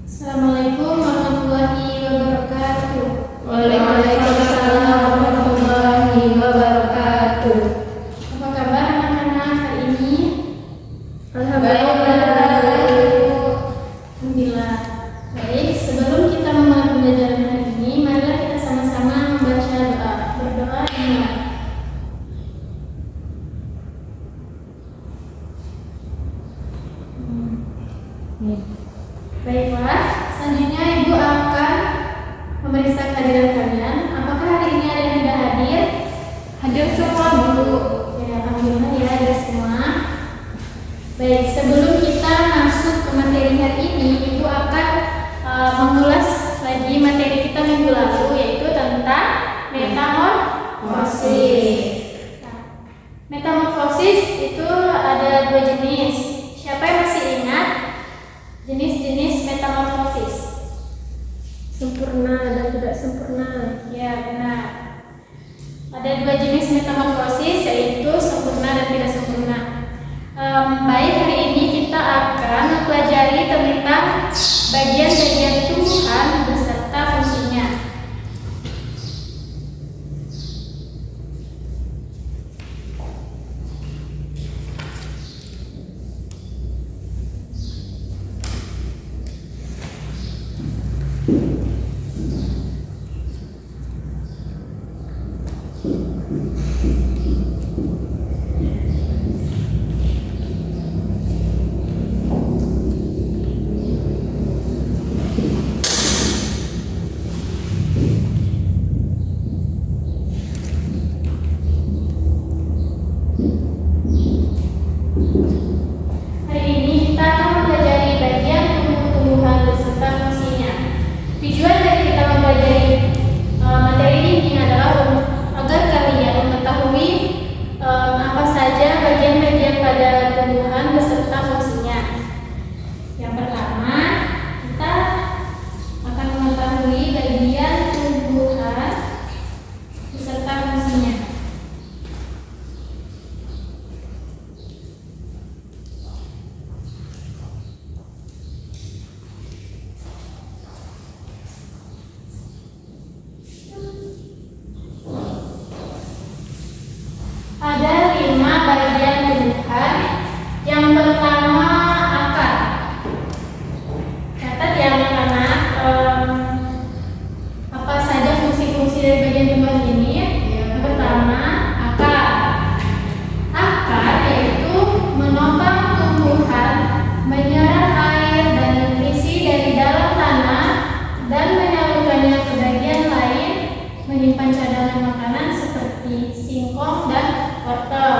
Assalamualaikum warahmatullahi wabarakatuh. Waalaikumsalam warahmatullahi wabarakatuh. Apa kabar anak-anak hari ini? Alhamdulillah. Alhamdulillah. Baik, sebelum kita memulai pembelajaran hari ini, marilah kita sama-sama membaca doa. Berdoa dimulai. Baiklah, selanjutnya Ibu akan memeriksa kehadiran kalian. Apakah hari ini ada yang tidak hadir? Hadir semua, Bu. Ya, alhamdulillah ya, hadir semua. Baik, sebelum kita masuk ke materi hari ini, Ibu akan mengulas lagi materi kita minggu lalu, yaitu tentang metamorfosis. Nah, metamorfosis itu ada dua jenis. Siapa yang masih ingat jenis-jenis metamorfosis? Sempurna dan tidak sempurna. Ya, benar. Ada dua jenis metamorfosis, yaitu sempurna dan tidak sempurna. Baik, hari ini kita akan mempelajari tentang bagian-bagian tumbuhan beserta fungsinya. Hari ini kita akan mempelajari bagian tumbuh-tumbuhan beserta fungsinya. Tujuan dari kita mempelajari materi ini adalah agar kalian mengetahui apa saja bagian-bagian pada tumbuhan beserta fungsinya. Yang pertama, kita akan mengetahui bagian tumbuhan beserta fungsinya. Ada 5 bagian tumbuhan. Yang pertama, akar. Catat ya anak-anak, apa saja fungsi-fungsi dari bagian tumbuhan ini. Yang pertama, akar. Akar yaitu menopang tumbuhan, menyerap air dan nutrisi dari dalam tanah dan menyalurkannya ke bagian lain, menyimpan cadangan makanan seperti singkong dan wortel.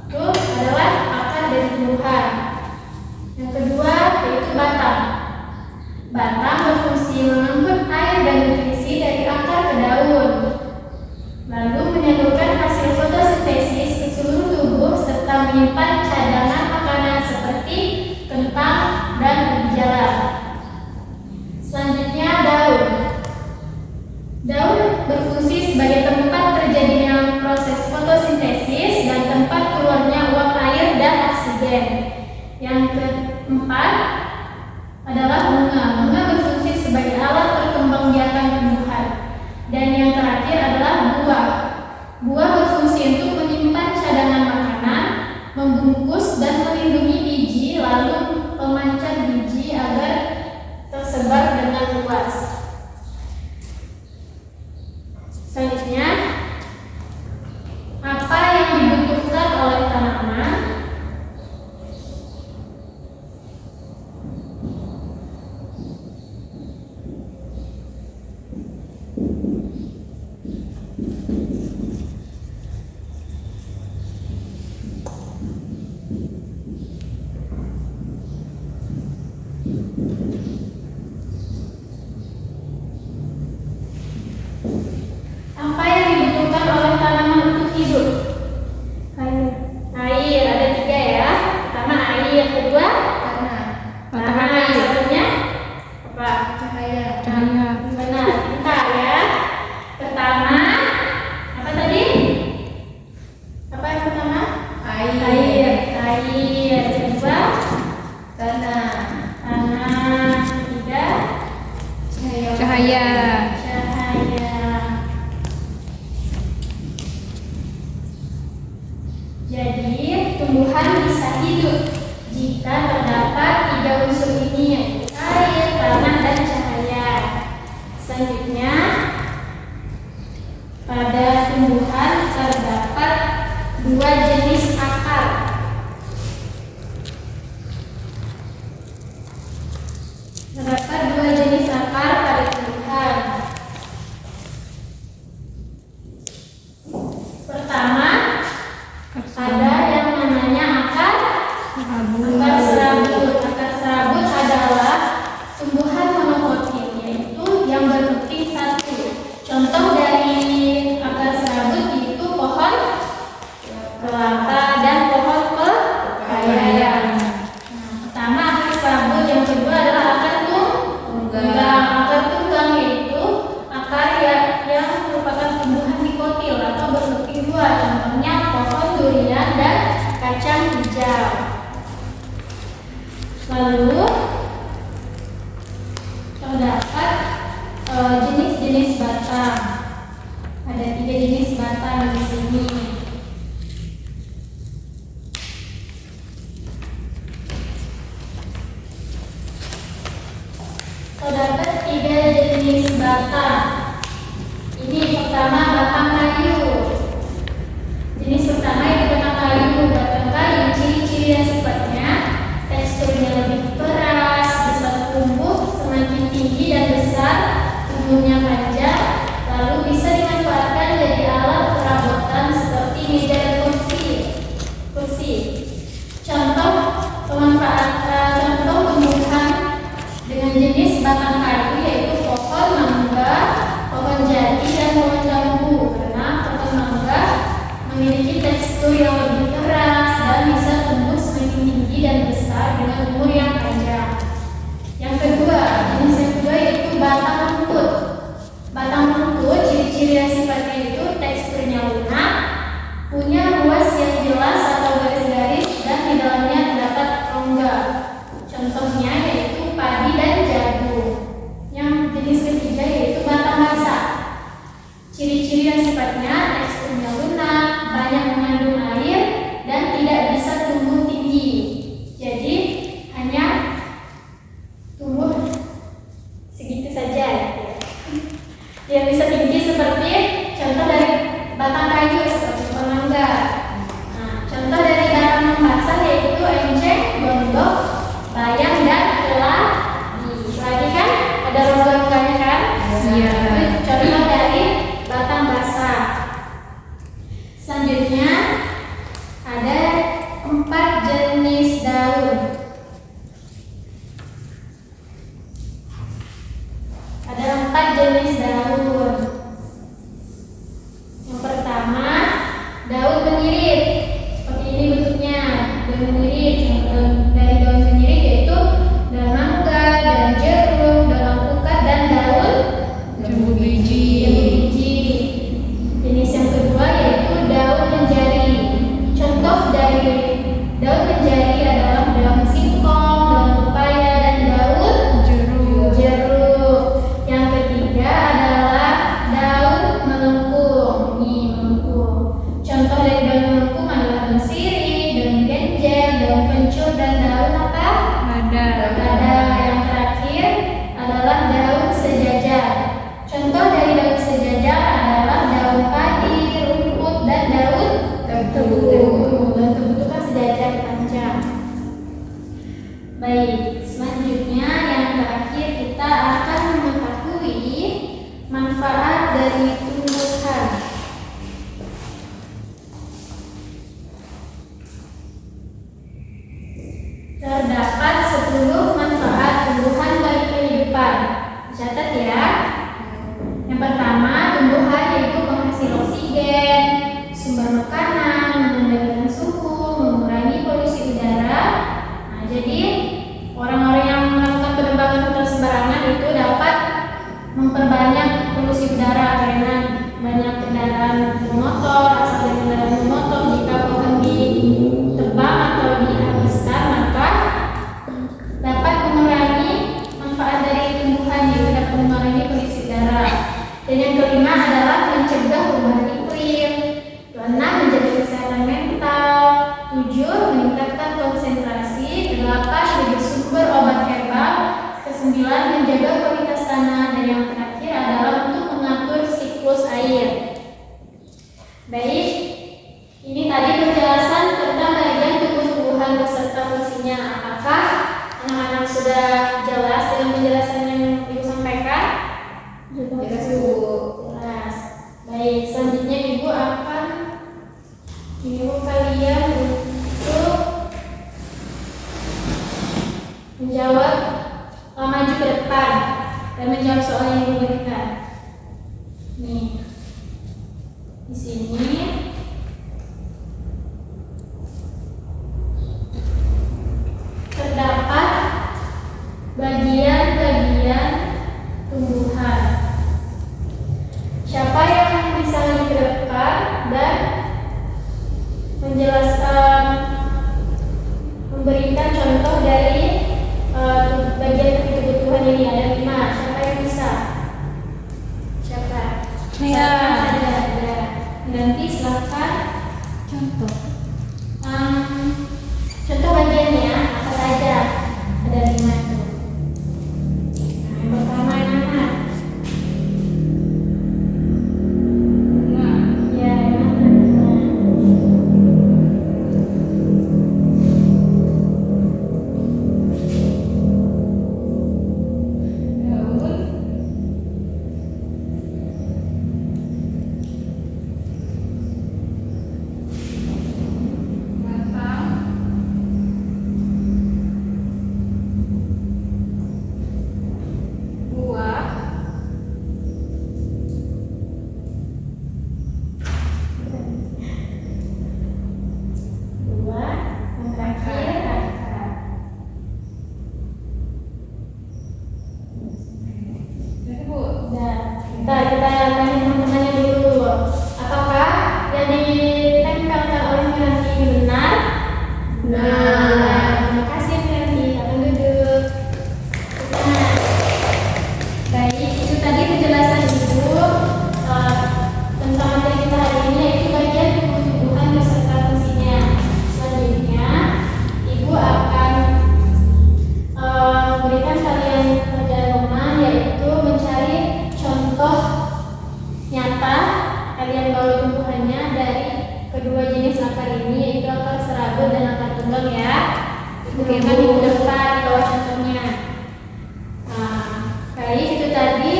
Itu adalah akar dari tumbuhan. Yang kedua yaitu batang. Batang berfungsi mengangkut air dan nutrisi dari akar ke daun, lalu menyalurkan hasil fotosintesis ke seluruh tubuh serta menyimpan cadangan makanan seperti kentang dan ubi jalar. Selanjutnya daun. Daun berfungsi sebagai tempat terjadinya proses fotosintesis dan tempat keluarnya uap air dan oksigen. Yang keempat adalah bunga. Bunga berfungsi sebagai alat perkembangbiakan tumbuhan. Dan yang terakhir adalah buah. Buah berfungsi untuk menyimpan cadangan makanan, membungkus dan melindungi biji, lalu memancar biji agar tersebar dengan luas. Selanjutnya, apa yang dibutuhkan oleh tanaman? cahaya. Jadi, tumbuhan bisa hidup jika terdapat tiga unsur ini, yaitu air, tanah, dan cahaya. Selanjutnya, pada tumbuhan terdapat dua jenis akar. Terdapat dua jenis akar pada tumbuhan. Pertama, ada yang namanya akar serabut. Akar serabut adalah tumbuhan monokotil, yaitu yang berkeping satu. Contoh dari akar serabut itu pohon kelapa dan pohon pepaya. Nah, pertama akar serabut, yang kedua adalah akar tunggang. Akar tunggang yaitu akar yang merupakan tumbuhan dikotil atau berkeping dua. Contohnya pohon durian dan kacang hijau. Lalu terdapat jenis-jenis batang. Ada tiga jenis batang di sini. Terdapat tiga jenis batang. Ini pertama batang kayu. Jenis pertama itu batang kayu. Batang kayu ciri-ciri dan sifatnya, teksturnya lebih keras, bisa tumbuh semakin tinggi dan besar, umurnya panjang, lalu bisa dimanfaatkan jadi alat perabotan seperti meja dan kursi. Contoh tumbuhan dengan jenis batang kayu yaitu pohon mangga, pohon jati, dan pohon jambu. Karena pohon mangga memiliki tekstur yang lebih keras dan bisa tumbuh semakin tinggi dan besar dengan umur yang panjang. Yang kedua, jenis yang kedua yaitu batang rumput. Batang rumput ciri-ciri dan sifatnya itu teksturnya lunak, punya ruas yang jelas atau garis-garis, dan di dalamnya terdapat rongga. Contohnya yaitu padi dan jagung. Yang jenis ketiga yaitu batang basah. Ciri-ciri dan sifatnya teksturnya lunak, banyak mengandung air, dan tidak bisa tumbuh tinggi. Jadi hanya tumbuh segitu saja. Yang bisa tinggi seperti contoh dari batang kayu seperti pohon mangga. Nah, contoh dari tanaman basah yaitu enceng, gondok, bayam, dan keladi. Keladi kan ada rongga-rongganya kan? Iya. Itu contoh dari batang basah. Selanjutnya ada 4 jenis daun. Ada 4 jenis daun. Yang pertama, daun penyirit. Seperti ini bentuknya, daun penyirit. Contoh dari daun penyirit yaitu daun mangga, daun jeruk, daun alpukat, dan daun Jambu biji. Jenis yang kedua yaitu daun menjari. Contoh dari daun menjari adalah daun singkong, daun pepaya, dan daun jeruk. Yang ketiga adalah daun melengkung. Ini melengkung. Contoh dari daun melengkung adalah daun sirih, daun genjel, daun kencur, dan daun apa? Lada. Yang terakhir adalah daun sejajar. Contoh dari daun sejajar adalah daun padi, rumput, dan daun tebu. Daun tebu itu kan sejajar panjang. Baik, selanjutnya yang terakhir kita akan mengetahui manfaat dari tumbuhan. Terdapat 10 manfaat tumbuhan bagi kehidupan. Catat ya. Yang pertama, tumbuhan yaitu penghasil oksigen, sumber makanan, mengendalikan suhu, mengurangi polusi udara. Nah, jadi orang-orang yang melakukan penebangan hutan sembarangan itu dapat memperbanyak polusi udara karena banyak kendaraan bermotor. Asal dari kendaraan bermotor, jika pohon ditebang atau dihabiskan, maka dapat mengurangi manfaat dari tumbuhan, yaitu dapat mengurangi polusi 9 menjaga kualitas tanah, dan yang terakhir adalah untuk mengatur siklus air. Baik, ini tadi penjelasan tentang bagian tumbuh-tumbuhan beserta fungsinya. Apakah anak-anak sudah jelas dengan penjelasan yang Ibu sampaikan? Jelas, Bu. Jelas. Baik, selanjutnya Ibu akan menyuruh kalian untuk menjawab, maju ke depan dan menjawab soal yang diberikan. Nih, di sini terdapat bagian-bagian tumbuhan. Siapa yang bisa maju ke depan dan menjelaskan, memberikan contoh dari bagian kebutuhan ini? Ada 5. Siapa yang bisa? Siapa? Saya. Ada. Nanti silakan Contoh. contoh bagiannya apa saja? Ada 5 tuh. Nah, yang pertama yang mana? Ya, yang mana? Dua, yang terakhir akar. Nah, kita tanya teman-temannya dulu. Apakah yang ditempelkan oleh Miranti ini benar? Benar. Terima kasih Miranti. Akan duduk. Nah, baik, itu tadi penjelasan Ibu tentang materi kita hari ini, yaitu bagian tumbuh-tumbuhan beserta fungsinya. Selanjutnya, Ibu akan memberikan kalian pekerjaan rumah, yaitu mencari contoh nyata kalian bawa tumbuhannya dari kedua jenis akar ini, yaitu akar serabut dan akar tunggang ya. Berikan di depan di bawah contohnya. Nah, baik, itu tadi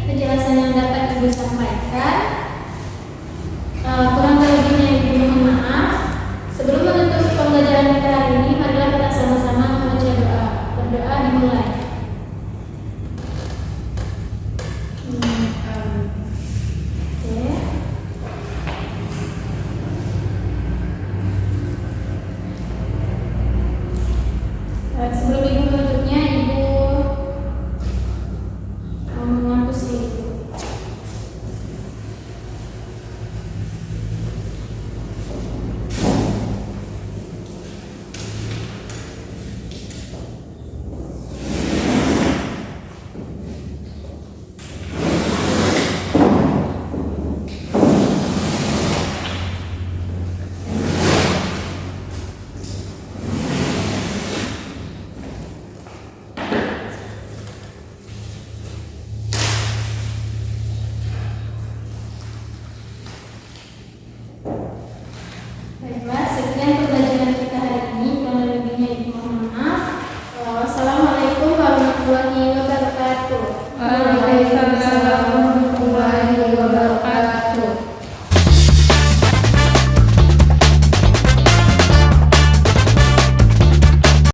penjelasan yang dapat Ibu sampaikan. Kurang lebihnya Ibu mohon maaf. Sebelum menutup pembelajaran kita hari ini, marilah kita sama-sama membaca doa. Berdoa dimulai. Oke. Sebelum Ibu menutupnya, Ibu menghapus diri. Baiklah, sekian pembelajaran kita hari ini. Kurang lebihnya Ibu mohon maaf. Wassalamualaikum warahmatullahi wabarakatuh. Waalaikumsalam.